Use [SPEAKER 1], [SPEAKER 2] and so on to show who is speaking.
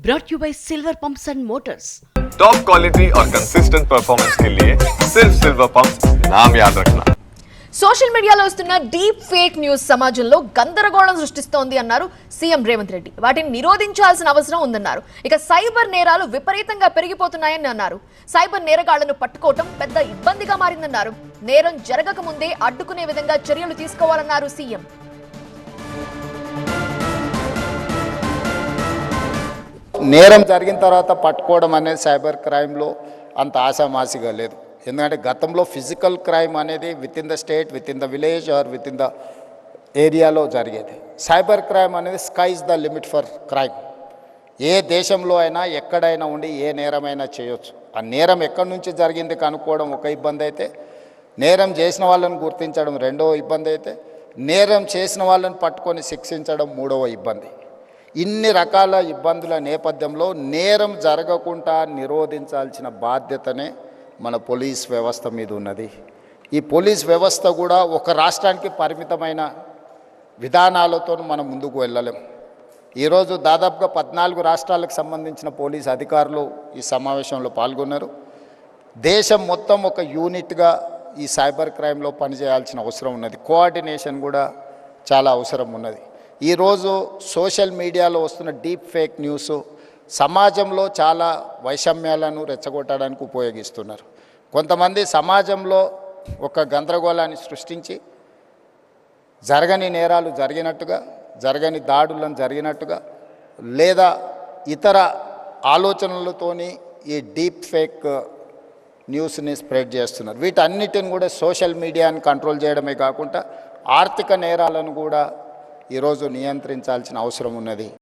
[SPEAKER 1] brought you by Silver Pumps and Motors.
[SPEAKER 2] Top quality और consistent performance के लिए सिर्फ सिल्वर पंप्स नाम याद रखना.
[SPEAKER 3] సోషల్ మీడియాలో వస్తున్న డీప్ ఫేక్ న్యూస్ సమాజంలో గందరగోళం సృష్టిస్తోంది అన్నారు సీఎం రేవంత్ రెడ్డి. వాటిని నిరోధించాల్సిన అవసరం ఉందన్నారు. ఇక సైబర్ నేరాలు విపరీతంగా పెరిగిపోతున్నాయని అన్నారు. సైబర్ నేరగాళ్లను పట్టుకోవటం పెద్ద ఇబ్బందిగా మారిందన్నారు. నేరం జరగక ముందే అడ్డుకునే విధంగా చర్యలు తీసుకోవాలన్నారు సీఎం.
[SPEAKER 4] నేరం జరిగిన తర్వాత పట్టుకోవడం అనేది సైబర్ క్రైమ్లో అంత ఆశామాసిగా లేదు. ఎందుకంటే గతంలో ఫిజికల్ క్రైమ్ అనేది within the state, within the village or within the ఏరియాలో జరిగేది. సైబర్ క్రైమ్ అనేది sky's the limit for crime. ఏ దేశంలో అయినా ఎక్కడైనా ఉండి ఏ నేరమైనా చేయొచ్చు. ఆ నేరం ఎక్కడి నుంచి జరిగింది కనుక్కోవడం ఒక ఇబ్బంది అయితే, నేరం చేసిన వాళ్ళని గుర్తించడం రెండవ ఇబ్బంది అయితే, నేరం చేసిన వాళ్ళని పట్టుకొని శిక్షించడం మూడవ ఇబ్బంది. ఇన్ని రకాల ఇబ్బందుల నేపథ్యంలో నేరం జరగకుండా నిరోధించాల్సిన బాధ్యతనే మన పోలీస్ వ్యవస్థ మీద ఉన్నది. ఈ పోలీస్ వ్యవస్థ కూడా ఒక రాష్ట్రానికి పరిమితమైన విధానాలతో మనం ముందుకు వెళ్ళలేం. ఈరోజు దాదాపుగా 14 రాష్ట్రాలకు సంబంధించిన పోలీస్ అధికారులు ఈ సమావేశంలో పాల్గొన్నారు. దేశం మొత్తం ఒక యూనిట్గా ఈ సైబర్ క్రైమ్లో పనిచేయాల్సిన అవసరం ఉన్నది. కోఆర్డినేషన్ కూడా చాలా అవసరం ఉన్నది. ఈరోజు సోషల్ మీడియాలో వస్తున్న డీప్ ఫేక్ న్యూస్ సమాజంలో చాలా వైషమ్యాలను రెచ్చగొట్టడానికి ఉపయోగిస్తున్నారు. కొంతమంది సమాజంలో ఒక గందరగోళాన్ని సృష్టించి జరగని నేరాలు జరిగినట్టుగా, జరగని దాడులను జరిగినట్టుగా, లేదా ఇతర ఆలోచనలతోని ఈ డీప్ ఫేక్ న్యూస్ని స్ప్రెడ్ చేస్తున్నారు. వీటన్నిటిని కూడా సోషల్ మీడియాని కంట్రోల్ చేయడమే కాకుండా ఆర్థిక నేరాలను కూడా ఈరోజు నియంత్రించాల్సిన అవసరం ఉన్నది.